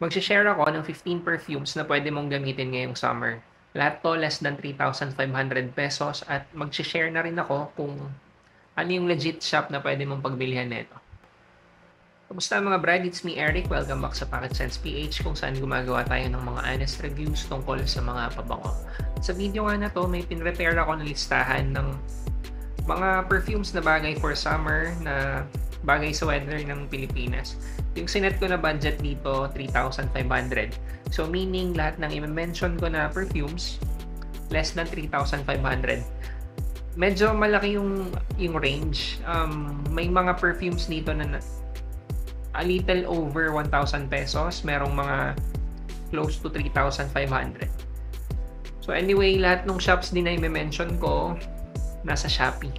Magshe-share ako ng 15 perfumes na pwede mong gamitin ngayong summer. Lahat 'to less than ₱3,500 at magshe-share na rin ako kung ano yung legit shop na pwede mong pagbilhan nito. Kamusta mga brad? It's me, Eric. Welcome back sa Pocket Sense PH kung saan gumagawa tayo ng mga honest reviews tungkol sa mga pabango. Sa video nga na 'to, may pinrepare ako na listahan ng mga perfumes na bagay for summer na bagay sa weather ng Pilipinas. Yung sinet ko na budget dito, 3,500. So meaning lahat ng i-mention ko na perfumes, less than 3,500. Medyo malaki yung range. May mga perfumes dito na a little over 1,000 pesos. Merong mga close to 3,500. So anyway, lahat ng shops din na i-mention ko, nasa Shopee.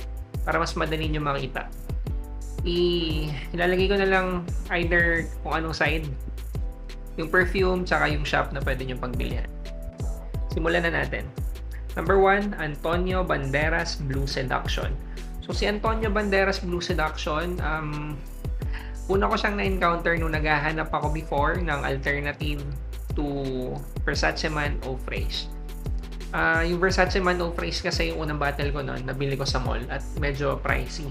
Para mas madali nyo makita. Ilalagay ko na lang either kung anong side, yung perfume, tsaka yung shop na pwede nyo pagbilihan. Simulan na natin. Number 1, Antonio Banderas Blue Seduction. So si Antonio Banderas Blue Seduction, una ko siyang na-encounter nung naghahanap ako before ng alternative to Versace Man Eau Fraiche. Yung Versace Man Eau Fraiche kasi yung unang battle ko noon, nabili ko sa mall at medyo pricey.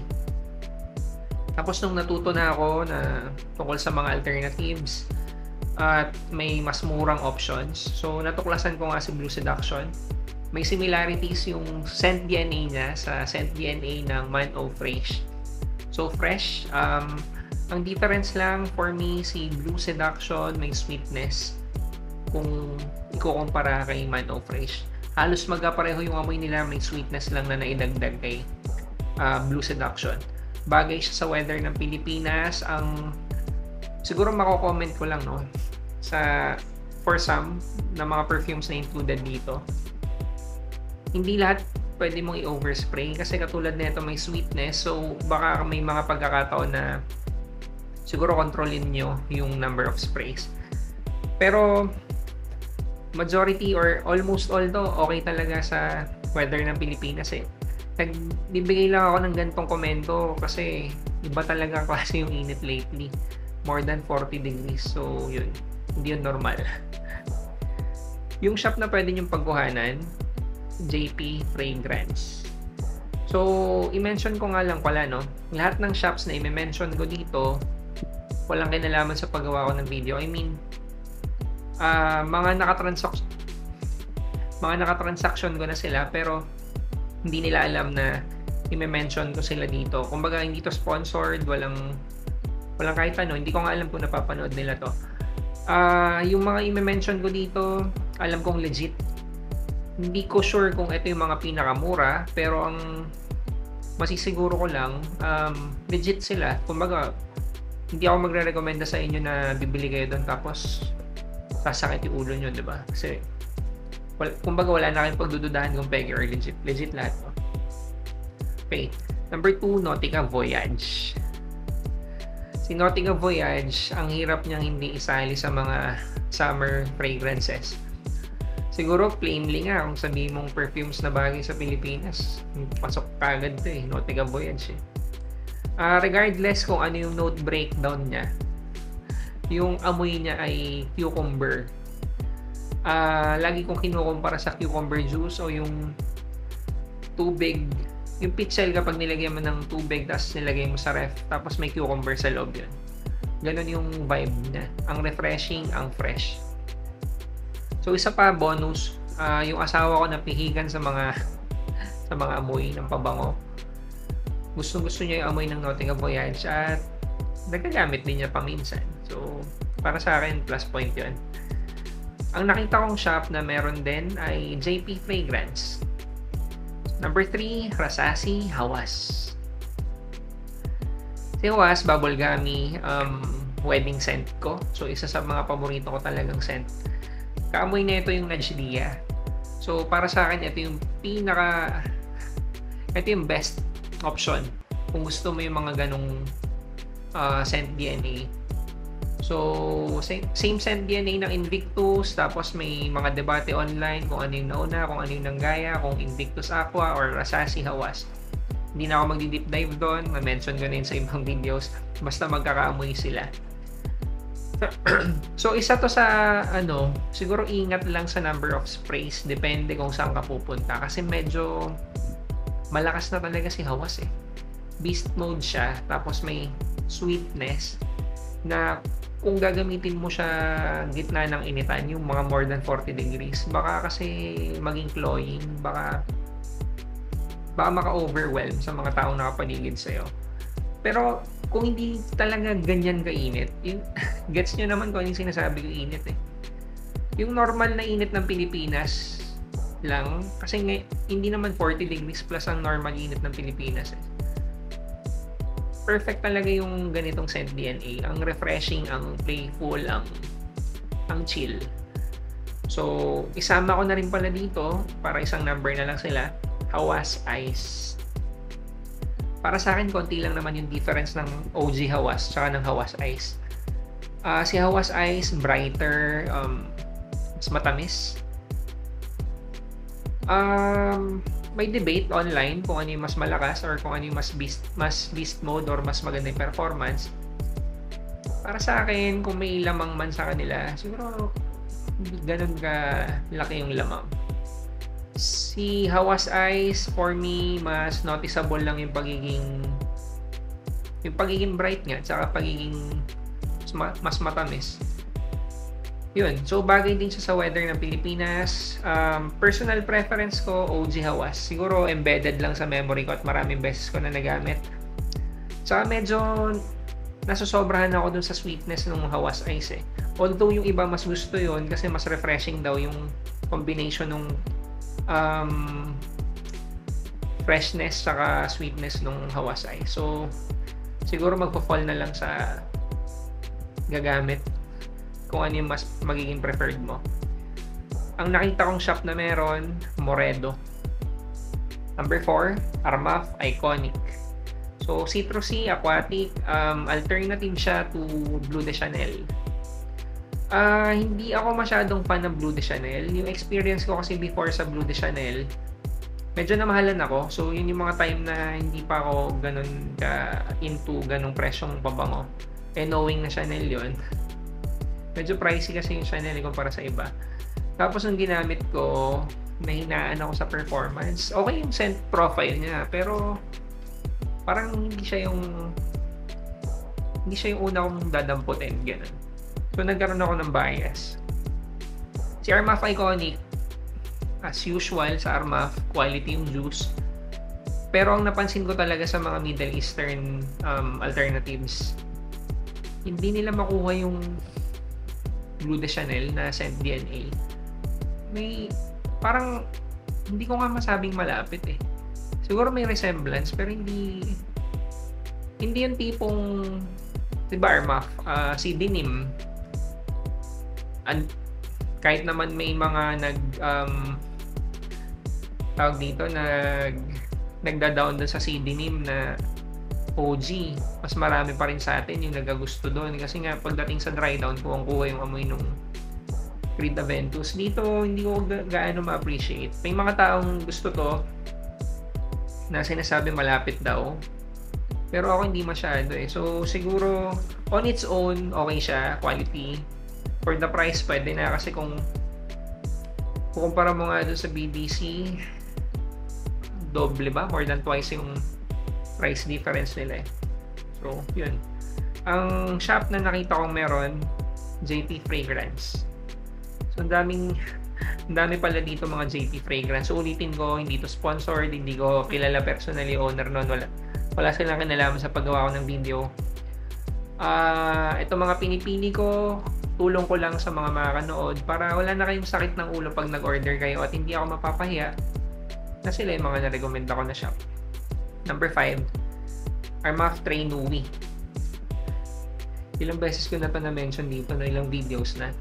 Tapos nung natuto na ako na tungkol sa mga alternatives at may mas murang options, so natuklasan ko nga si Blue Seduction. May similarities yung scent DNA niya sa scent DNA ng Man Eau Fraiche. So fresh. Ang difference lang for me, si Blue Seduction may sweetness kung ikukumpara kay Man Eau Fraiche. Halos magkapareho yung amoy nila, may sweetness lang na naidagdag kay Blue Seduction. Bagay siya sa weather ng Pilipinas. Siguro mako-comment ko lang, no, for some na mga perfumes na included dito, hindi lahat pwede mong i-overspray kasi katulad nito may sweetness, so baka may mga pagkakataon na siguro kontrolin nyo yung number of sprays. Pero majority or almost all to okay talaga sa weather ng Pilipinas eh. Nagbibigay lang ako ng gantong komento kasi iba talaga klase yung init lately. More than 40 degrees. So yun, hindi yun normal. Yung shop na pwede nyong pagkuhanan, JP Fragrance. So i-mention ko nga lang pala, no, lahat ng shops na i-mention ko dito walang kinalaman sa paggawa ko ng video. I mean, mga naka-transaction ko na sila pero hindi nila alam na i-mention ko sila dito. Kumbaga hindi to sponsored, walang kahit ano, hindi ko nga alam kung napapanood nila to. Yung mga i-mention ko dito, alam kong legit. Hindi ko sure kung ito yung mga pinakamura, pero ang masisiguro ko lang, legit sila. Kumbaga, hindi ako magre-recommenda sa inyo na bibili kayo doon tapos sasakit yung ulo nyo, di ba? Kasi kumbaga wala na kayong pagdududahan kung peke or legit. Legit lahat. No? Okay. Number 2, Nautica Voyage. Si Nautica Voyage, ang hirap niyang hindi isali sa mga summer fragrances. Siguro plainly nga kung sabihin mong perfumes na bagay sa Pilipinas, pasok kagad to eh. Nautica Voyage eh. Regardless kung ano yung note breakdown niya, yung amoy niya ay cucumber. Lagi kong kinukumpara sa cucumber juice o yung tubig, yung pitchel kapag nilagyan mo ng tubig tapos nilagay mo sa ref tapos may cucumber sa loob yun. Ganon yung vibe niya. Ang refreshing, ang fresh. So isa pa bonus, yung asawa ko napihigan sa mga amoy ng pabango. Gusto niya yung amoy ng Nautica Voyage at nagagamit din niya paminsan. So, para sa akin, plus point yun. Ang nakita kong shop na meron din ay JP Fragrance. Number 3, Rasasi Hawas. Si Hawas, bubble gummy, wedding scent ko. So, isa sa mga paborito ko talagang scent. Kaamoy na ito yung Najdia. So, para sa akin, ito yung best option kung gusto mo yung mga ganong scent DNA. So same scent DNA ng Invictus, tapos may mga debate online kung ano yung nauna, kung ano yung nanggaya, kung Invictus Aqua or Rasasi Hawas. Hindi na ako magdi-deep dive doon, ma-mention ko na yun sa ibang videos, basta magkakaamoy sila. So, isa to sa ano, siguro ingat lang sa number of sprays. Depende kung saan ka pupunta. Kasi medyo malakas na talaga si Hawas eh. Beast mode siya, tapos may sweetness na kung gagamitin mo siya gitna ng initan, yung mga more than 40 degrees, baka kasi maging cloying, baka maka-overwhelm sa mga taong nakapaligid sa'yo. Pero kung hindi talaga ganyan kainit, yung, gets nyo naman kung anong sinasabi ko init eh. Yung normal na init ng Pilipinas lang, kasi hindi naman 40 degrees plus ang normal init ng Pilipinas eh. Perfect talaga yung ganitong scent DNA. Ang refreshing, ang playful, ang chill. So, isama ko na rin pala dito, para isang number na lang sila, Hawas Ice. Para sa akin, konti lang naman yung difference ng OG Hawas tsaka ng Hawas Ice. Si Hawas Ice, brighter, mas matamis. May debate online kung ano yung mas malakas or kung ano yung mas beast mode or mas maganda yung performance. Para sa akin, kung may lamang man sa kanila, siguro ganun ka laki yung lamang. Si Hawas Ice, for me, mas noticeable lang yung pagiging bright nga, tsaka pagiging mas matamis. Yun. So, bagay din siya sa weather ng Pilipinas. Personal preference ko, OG Hawas. Siguro, embedded lang sa memory ko at maraming beses ko na nagamit. Tsaka medyo nasosobrahan ako dun sa sweetness ng Hawas Ice eh. Although, yung iba mas gusto yun kasi mas refreshing daw yung combination ng freshness tsaka sweetness ng Hawas Ice. So, siguro magpo-fall na lang sa gagamit kung ano yung mas magiging preferred mo. Ang nakita kong shop na meron, Moredo. Number 4, Armaf Iconic. So, citrusy, aquatic, alternative siya to Blue de Chanel. Hindi ako masyadong fan ng Blue de Chanel. Yung experience ko kasi before sa Blue de Chanel, medyo namahalan ako. So, yun yung mga time na hindi pa ako ganun ka into ganung presyong pabango. Knowing na Chanel yun, medyo pricey kasi yung Chanel kumpara sa iba. Tapos nung ginamit ko, nahinaan ako sa performance. Okay yung scent profile niya, pero parang hindi siya yung una kong dadamputin, ganun. So nagkaroon ako ng bias. Si Armaf Iconic, as usual sa Armaf, quality yung juice. Pero ang napansin ko talaga sa mga Middle Eastern alternatives, hindi nila makuha yung Blue de Chanel na scent DNA. May parang hindi ko nga masabing malapit eh. Siguro may resemblance pero hindi yung tipong, diba Armaf, si Denim, kahit naman may mga tawag dito, nagda-down doon sa si Denim na OG, mas marami pa rin sa atin yung nagagusto doon kasi nga pagdating sa dry down, kuha yung amoy nung Creed Aventus. Dito hindi ko gaano ma-appreciate. May mga taong gusto to na sinasabi malapit daw, pero ako hindi masyado eh. So siguro on its own okay siya, quality. For the price pwede na, kasi kung kukumpara mo nga doon sa BDC, doble ba? More than twice yung price difference nila eh. So, yun. Ang shop na nakita kong meron, JP Fragrance. So, ang dami pala dito mga JP Fragrance. So, ulitin ko, hindi to sponsored, hindi ko kilala personally owner nun. Wala silang kinalaman sa paggawa ko ng video. Ito mga pinipili ko, tulong ko lang sa mga makakanood para wala na kayong sakit ng ulo pag nag-order kayo at hindi ako mapapahiya na sila yung mga na-recommend ako na shop. Number 5, Armaf Tray Nui. Ilang beses ko na ito na-mention dito, na ilang videos na.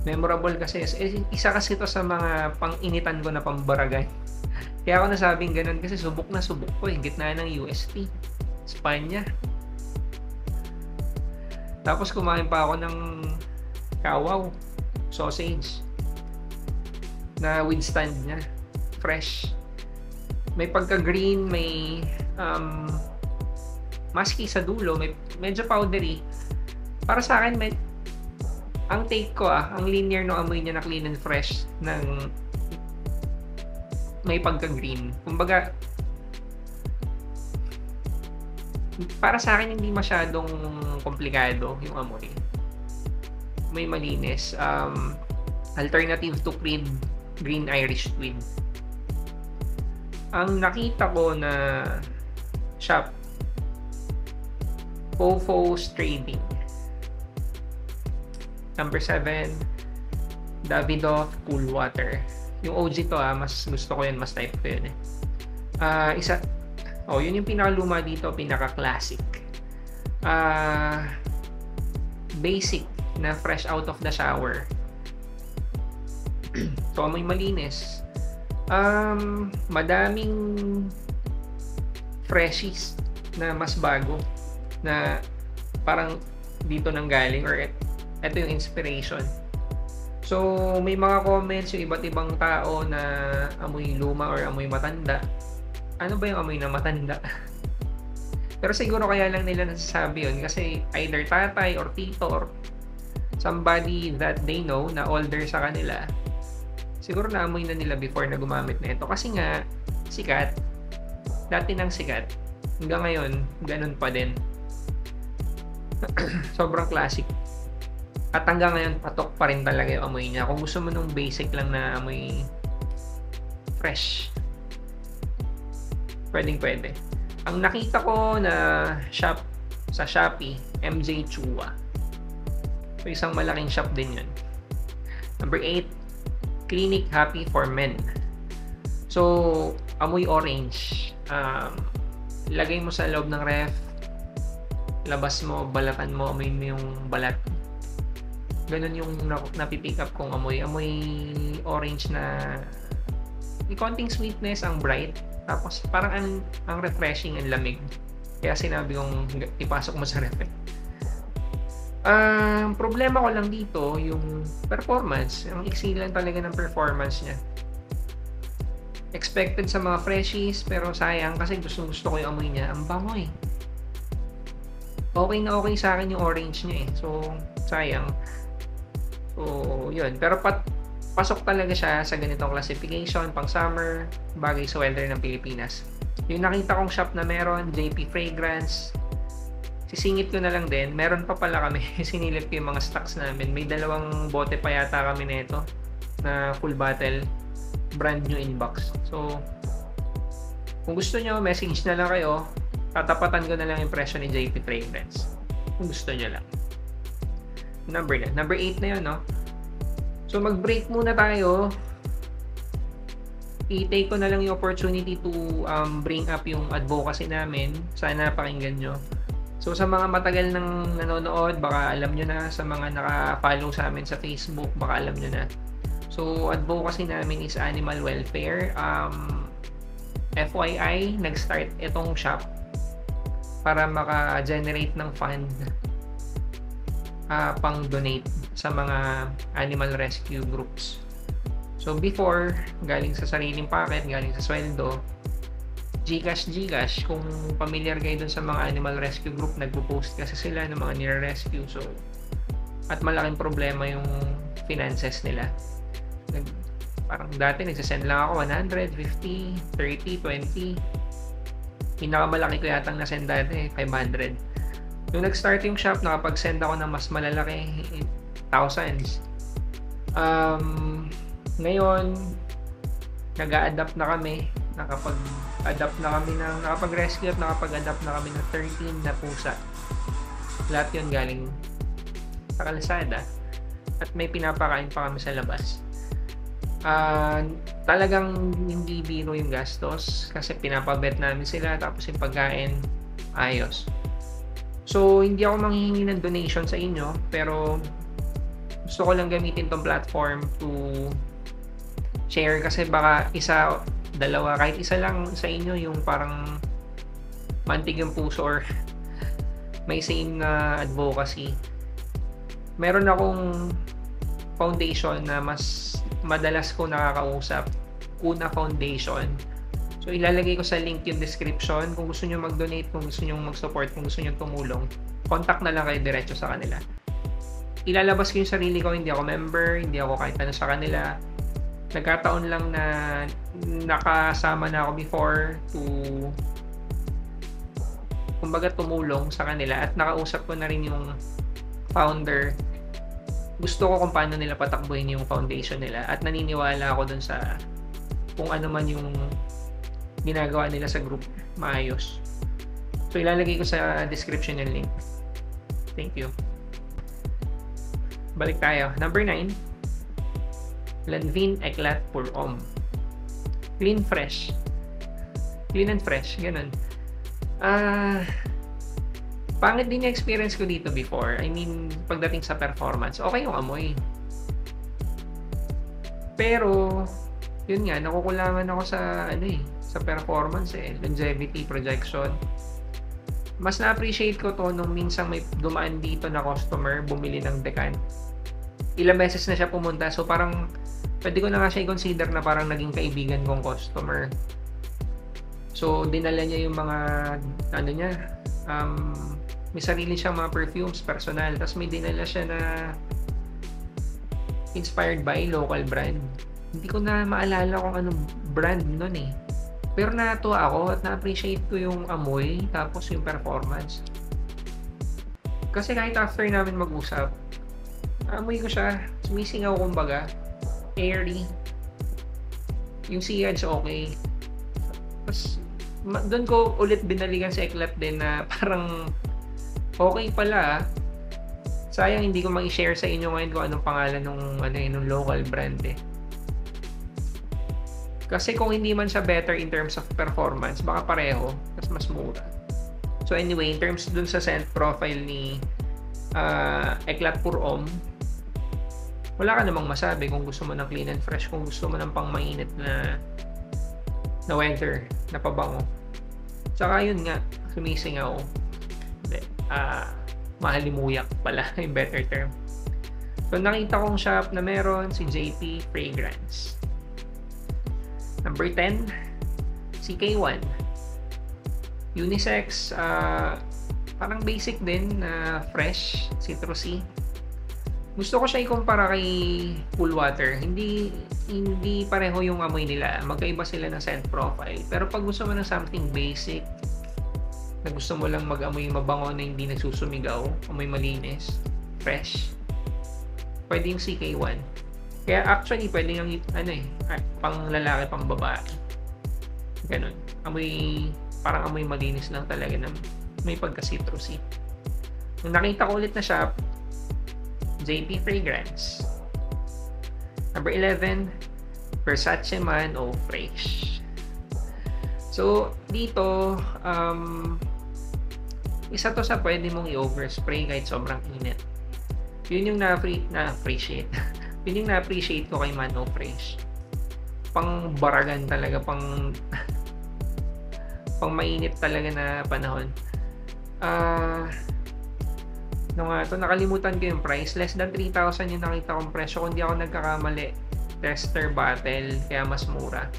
Memorable kasi. Isa kasi ito sa mga pang-initan ko na pambaragay. Kaya ako nasabing ganun kasi subok na subok ko eh. Gitna ng UST. Espanya. Tapos kumain pa ako ng kawaw. Sausage. Na withstand niya. Fresh. May pagka-green, may musky sa dulo, may medyo powdery. Para sa akin, Ang take ko ang linear no amoy niya na clean and fresh ng may pagka-green. Kumbaga, para sa akin hindi masyadong komplikado yung amoy. May malinis. Alternative to Creed Green Irish Tweed. Ang nakita ko na shop, Fofos Trading. Number 7, Davidoff Cool Water. Yung OG to mas gusto ko yun, mas type ko yun yun yung pinakaluma dito, pinaka-classic. Basic na fresh out of the shower. So, amoy malinis. Madaming freshies na mas bago na parang dito nang galing or ito yung inspiration. So, may mga comments yung iba't ibang tao na amoy luma or amoy matanda. Ano ba yung amoy na matanda? Pero siguro kaya lang nila nasasabi yun kasi either tatay or tito or somebody that they know na older sa kanila. Siguro naamoy na nila before na gumamit na ito. Kasi nga, sikat. Dati nang sikat. Hanggang ngayon, ganun pa din. Sobrang classic. At hanggang ngayon, patok pa rin talaga yung amoy niya. Kung gusto mo nung basic lang na amoy fresh, pwede. Ang nakita ko na shop sa Shopee, MJ Chua. So, isang malaking shop din yun. Number 8, Clinic Happy for Men. So, amoy orange. Lagay mo sa loob ng ref, labas mo, balatan mo, amoy mo yung balat. Ganun yung napipick up kong amoy. Amoy orange na may konting sweetness, ang bright. Tapos parang ang refreshing, ang lamig. Kaya sinabi kong ipasok mo sa ref. Problema ko lang dito, yung performance. Ang iksi lang talaga ng performance niya. Expected sa mga freshies, pero sayang kasi gusto ko yung amoy niya. Ang bango eh. Okay na okay sa akin yung orange niya eh. So, sayang. So, yun. Pero pasok talaga siya sa ganitong classification, pang summer, bagay sa weather ng Pilipinas. Yung nakita kong shop na meron, JP Fragrance, sisingit ko na lang din. Meron pa pala kami, sinilip ko yung mga stocks namin. May 2 bote pa yata kami nito na full bottle, brand new inbox. So, kung gusto nyo, message na lang kayo. Tatapatan ko na lang yung presyo ni JP Fragrance. Kung gusto nyo lang. Number 8 na yun, no? So, mag-break muna tayo. I-take ko na lang yung opportunity to bring up yung advocacy namin. Sana pakinggan nyo. So, sa mga matagal nang nanonood, baka alam nyo na. Sa mga naka-follow sa amin sa Facebook, baka alam nyo na. So, advocacy namin is animal welfare. FYI, nag-start itong shop para maka-generate ng fund pang-donate sa mga animal rescue groups. So, before, galing sa sariling pocket, galing sa sweldo, Gcash, kung familiar kayo dun sa mga animal rescue group, nagpo-post kasi sila ng mga nire-rescue. So, at malaking problema yung finances nila. Parang dati, nagsasend lang ako 100, 50, 30, 20. Pinakamalaki ko yatang nasend dati, 500. Nung nag-start yung shop, nakapag-send ako ng mas malalaki, thousands. Ngayon, nag-a-adapt na kami, nakapag-rescue at nakapag-adapt na kami ng 13 na pusa. Lahat yun galing sa kalsada. At may pinapakain pa kami sa labas. Talagang hindi biro yung gastos kasi pinapabet namin sila, tapos yung pagkain, ayos. So, hindi ako manghihingi ng donation sa inyo, pero gusto ko lang gamitin tong platform to share kasi baka isa, dalawa, kahit isa lang sa inyo yung parang mantig yung puso or may same na advocacy. Meron akong foundation na mas madalas ko nakakausap, Kuna Foundation. So, ilalagay ko sa link yung description. Kung gusto nyo mag-donate, kung gusto nyo mag-support, kung gusto nyo tumulong, contact na lang kayo diretso sa kanila. ilalabas ko yung sarili ko, hindi ako member, hindi ako kahit ano sa kanila. Nagkataon lang na nakasama na ako before to kumbaga tumulong sa kanila, at nakausap ko na rin yung founder. Gusto ko kung paano nila patakbuhin yung foundation nila, at naniniwala ako dun sa kung ano man yung ginagawa nila sa group, maayos. So ilalagay ko sa description yung link. Thank you. Balik tayo. Number 9. Lanvin Eclat pour Homme. Clean fresh. Clean and fresh. Ganun. Pangit din yung experience ko dito before. I mean, pagdating sa performance, okay yung amoy. Pero, yun nga, nakukulangan ako sa, sa performance longevity, projection. Mas na-appreciate ko to nung minsan may dumaan dito na customer, bumili ng Decan. Ilang beses na siya pumunta, so parang, pwede ko na nga siya i-consider na parang naging kaibigan kong customer. So, dinala niya yung mga, may sarili siyang mga perfumes, personal. Tapos may dinala siya na inspired by local brand. Hindi ko na maalala kung anong brand nun eh. Pero natuwa ako at na-appreciate ko yung amoy, tapos yung performance. Kasi kahit after namin mag-usap, amoy ko siya, sumisingaw kumbaga, airy. Yung sillage okay. Tapos, doon ko ulit binalikan sa Eclat din na parang okay pala. Sayang hindi ko ma-share sa inyo ngayon kung anong pangalan nung local brand eh. Kasi kung hindi man siya better in terms of performance, baka pareho, mas mura. So anyway, in terms dun sa scent profile ni Eclat pour Homme, wala ka namang masabi kung gusto mo ng clean and fresh, kung gusto mo ng pang mainit na winter na pabango. Tsaka yun nga, sumisingaw. Mahalimuyak pala yung better term. So nakita kong shop na meron si JP Fragrance. Number 10, CK1. Unisex, parang basic din na fresh, citrusy. Gusto ko siya ikumpara kay Cool Water. Hindi pareho yung amoy nila. Magkaiba sila ng scent profile. Pero pag gusto mo ng something basic, na gusto mo lang mag-amoy mabango na hindi nagsusumigaw, amoy malinis, fresh, pwede yung CK1. Kaya actually, pwede yung pang lalaki, pang babae. Ganun. Parang amoy malinis lang talaga na may pagka-citrusy. Nung nakita ko ulit na shop, JP Fragrance. Number 11, Versace Man Eau Fraiche. So, dito, isa to sa pwede mong i-overspray kahit sobrang init. Yun yung na-appreciate. Yun yung na-appreciate ko kay Man Eau Fraiche. Pang baragan talaga, pang mainit talaga na panahon. Nakalimutan ko yung price. Less than 3,000 yung nakita kong presyo. Kung di ako nagkakamali, tester bottle, kaya mas mura.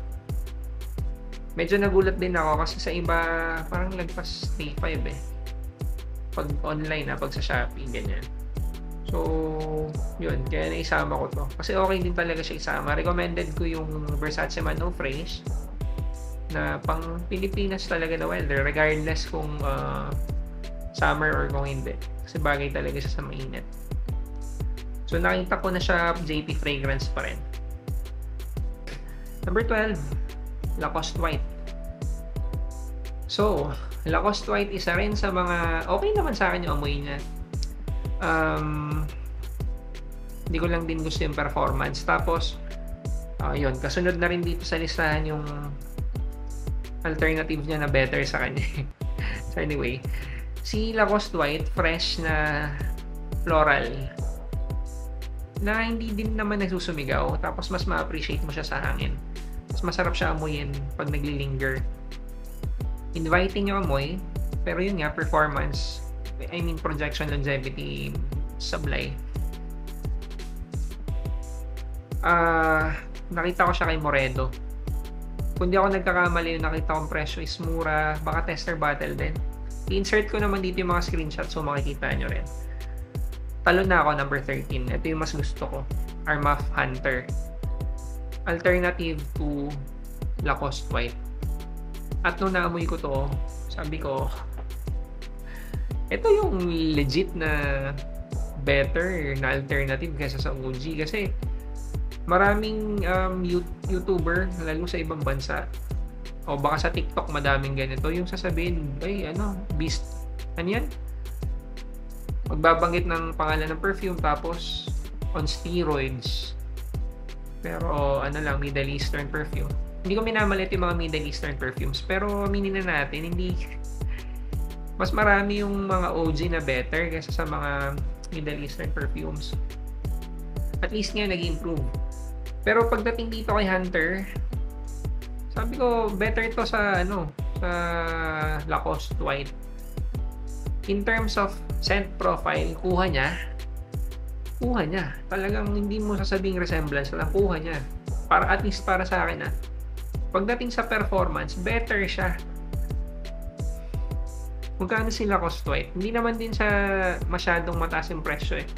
Medyo nagulat din ako kasi sa iba, parang lagpas 3,500 eh. Pag online pag sa Shopee, ganyan. So, yun. Kaya naisama ko to. Kasi okay din talaga siya isama. Recommended ko yung Versace Man Eau Fraiche na pang Pilipinas talaga na welder. Regardless kung summer or kung hindi. Kasi bagay talaga siya sa mainit. So, nakita ko na siya JP Fragrance pa rin. Number 12, Lacoste White. So, Lacoste White isa rin sa mga okay naman sa akin yung amoy niya. Hindi ko lang din gusto yung performance. Tapos, yun, kasunod na rin dito sa listahan yung alternative niya na better sa kanya. So anyway, si Lacoste White, fresh na floral na hindi din naman nagsusumigaw, tapos mas ma-appreciate mo siya sa hangin. Mas masarap siya amuyin pag naglilinger. Inviting yung amoy, pero yun nga, performance, projection, longevity, sablay. Nakita ko siya kay Moredo. Kung di ako nagkakamali, yung nakita kong presyo is mura, baka tester bottle din. I-insert ko naman dito yung mga screenshots so makikita nyo rin. Talo na ako, number 13. Ito yung mas gusto ko. Armaf Hunter. Alternative to Lacoste White. At nung naamoy ko to, sabi ko, ito yung legit na better na alternative kaysa sa OG. Kasi maraming YouTuber, lalo sa ibang bansa, o baka sa TikTok madaming ganito, yung sasabihin, ay beast, ano yan? Magbabanggit ng pangalan ng perfume tapos on steroids. Pero Middle Eastern perfume. Hindi ko minamalit yung mga Middle Eastern perfumes, pero aminin na natin, mas marami yung mga OG na better kaysa sa mga Middle Eastern perfumes. At least nga nag-improve. Pero pagdating dito kay Hunter, sabi ko better ito sa sa Lacoste White. In terms of scent profile, kuha niya. Talagang hindi mo sasabing resemblance lang, kuha niya. At least para sa akin pagdating sa performance, better siya. Magkano si Lacoste White? Hindi naman din siya masyadong mataas yung presyo eh.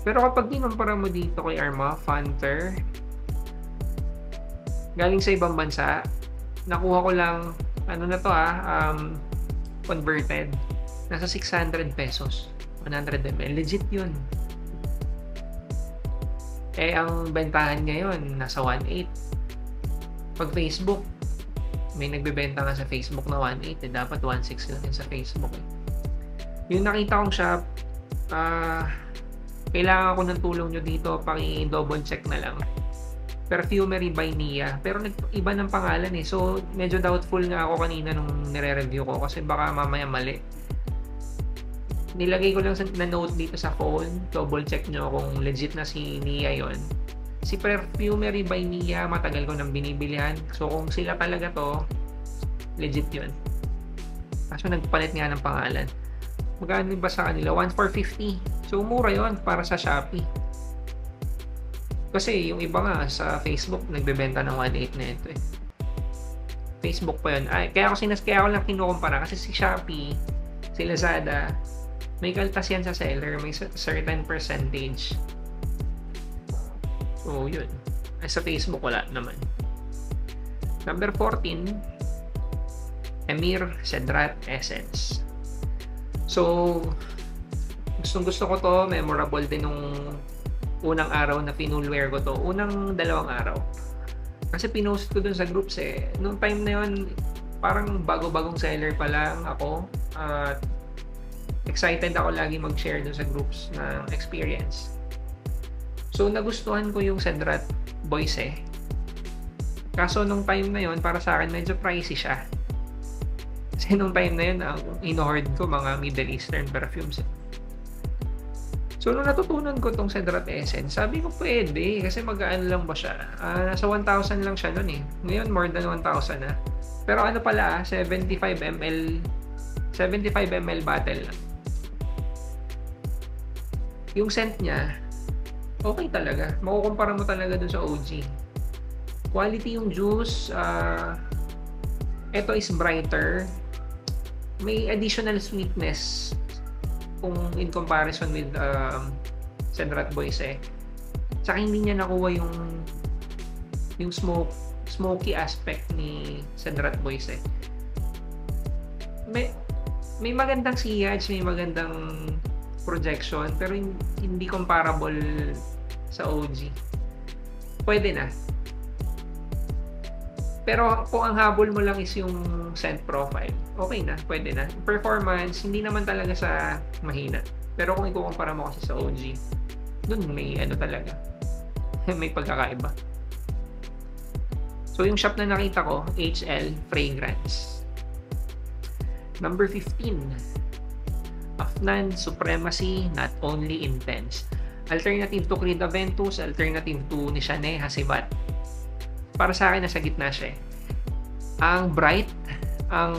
Pero kapag dinumpara mo dito kay Armaf Hunter, galing sa ibang bansa, nakuha ko lang, converted. Nasa 600 pesos. 100 ml. Legit yun. Ang bentahan ngayon, nasa 1.8. Pag Facebook, may nagbebenta nga sa Facebook na 1.8. Dapat 1.6 lang yun sa Facebook. Yung nakita kong shop, kailangan ko ng tulong nyo dito. Paki-double check na lang. Perfumery by Nia. Pero iba ng pangalan eh. So, medyo doubtful nga ako kanina nung nire-review ko kasi baka mamaya mali. Nilagay ko lang na note dito sa phone. Double check nyo kung legit na si Nia yon. Si Perfumery by Nia, matagal ko nang binibilihan. So, kung sila talaga to, legit yun. Kaso nagpalit nga ng pangalan. Magkano ba sa kanila? 1,450. So, mura yon para sa Shopee. Kasi yung iba nga sa Facebook nagbebenta ng 1.8 na ito eh. Facebook pa yun. Kaya ako lang kinukumpara kasi si Shopee, si Lazada, may kaltas yan sa seller, may certain percentage. So yun. Sa Facebook wala naman. Number 14, Emir Cedrat Essence. So gusto ko to, memorable din nung unang araw na pinulwear ko to. Unang 2 araw. Kasi pinost ko dun sa groups eh. Nung time na yun, parang bago-bagong seller pa lang ako. At excited ako lagi mag-share dun sa groups na experience. So, nagustuhan ko yung Cedrat Boise. Kaso nung time na yun, para sa akin, medyo pricey siya. Kasi nung time na yun, ang ino-hoard ko mga Middle Eastern perfumes. So, nung natutunan ko tong Cedrat Essence, sabi ko pwede. Kasi mag-ano lang ba siya? Nasa 1,000 lang siya nun eh. Ngayon, more than 1,000 na. Pero ano pala, 75 ml bottle lang. Yung scent niya, okay talaga. Makukumpara mo talaga dun sa OG. Quality yung juice. Ito is brighter. May additional sweetness kung in comparison with Cedrat Boise. Tsaka hindi niya nakuha yung smoky aspect ni Cedrat Boise. May magandang sillage, may magandang projection, pero hindi comparable sa OG. Pwede na. Pero kung ang habol mo lang is yung scent profile, okay na, pwede na. Performance, hindi naman talaga sa mahina. Pero kung ikukumpara mo kasi sa OG, dun may talaga. May pagkakaiba. So yung shop na nakita ko, HL Fragrance. Number 15. Afnan Supremacy, Not Only Intense. Alternative to Creed Aventus, alternative to Nishane Hasivat. Para sa akin, nasa gitna siya eh. Ang bright, ang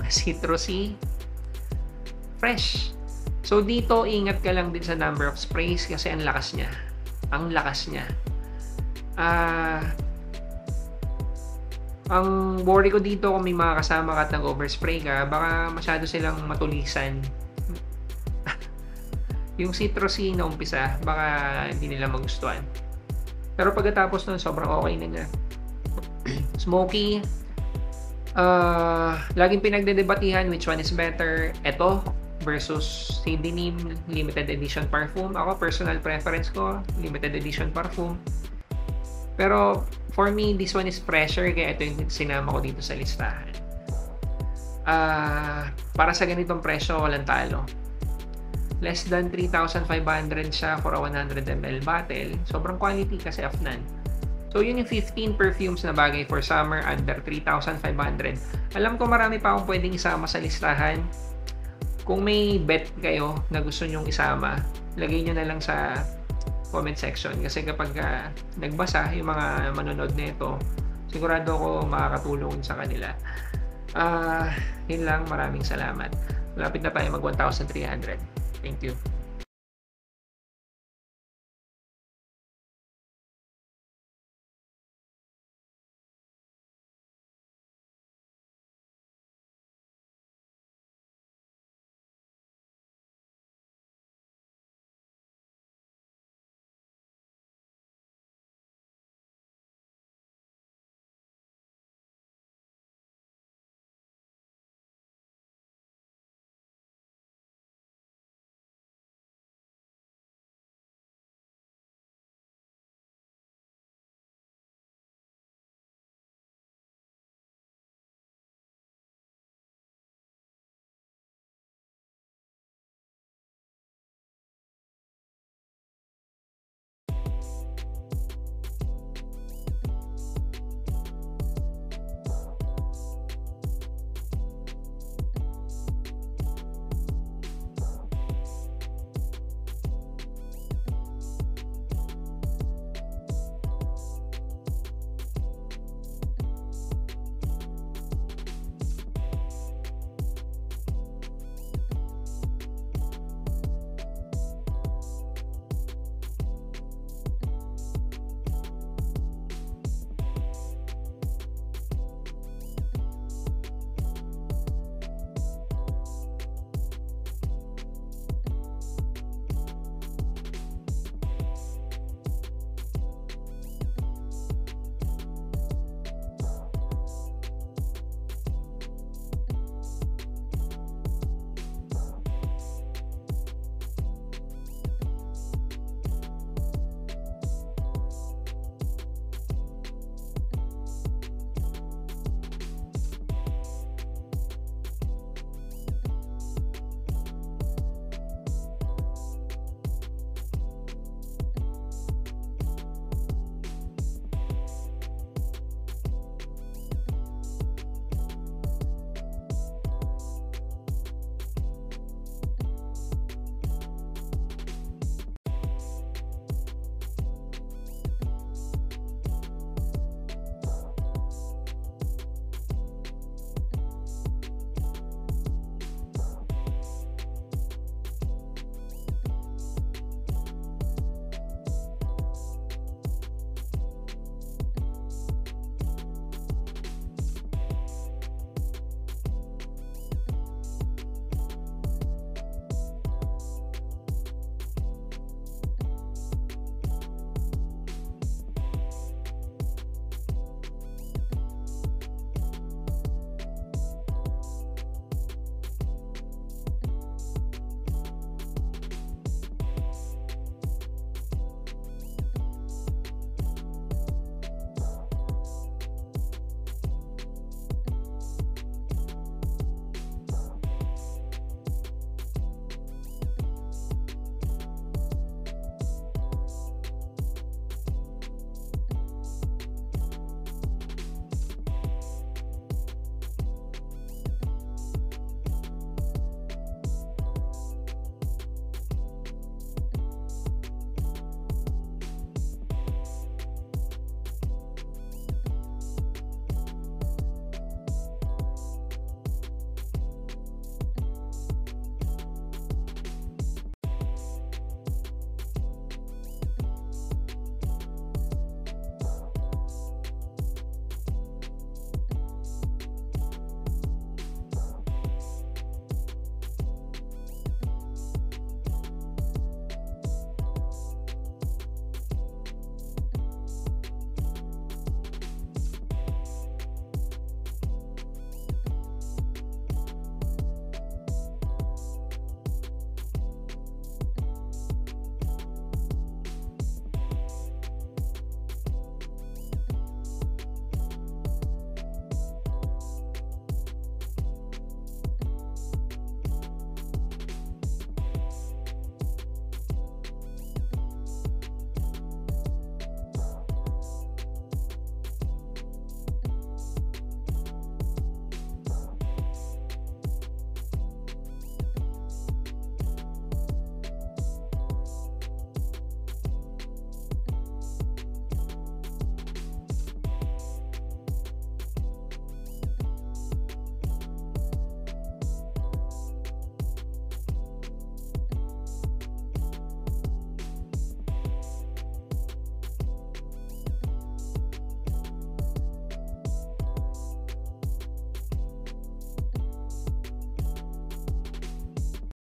citrusy, fresh. So dito, ingat ka lang din sa number of sprays kasi ang lakas niya. Ang lakas niya. Ang worry ko dito kung may mga kasama ka at nag-overspray ka, baka masyado silang matulisan. Yung citrusy na umpisa, baka hindi nila magustuhan. Pero pagkatapos nun, sobrang okay na niya. Smoky. Laging pinagdedebatihan which one is better. Ito versus si Denim limited edition parfum. Ako, personal preference ko, limited edition parfum. Pero for me, this one is fresher, kaya ito yung sinama ko dito sa listahan. Para sa ganitong presyo, walang talo. Less than 3,500 siya for a 100 ml bottle. Sobrang quality kasi Afnan. So yun yung 15 perfumes na bagay for summer under 3,500. Alam ko marami pa akong pwedeng isama sa listahan. Kung may bet kayo na gusto nyong isama, lagay nyo na lang sa comment section. Kasi kapag nagbasa yung mga manonood nito, sigurado ako makakatulong sa kanila. Yun lang, maraming salamat. Malapit na tayo mag 1,300. Thank you.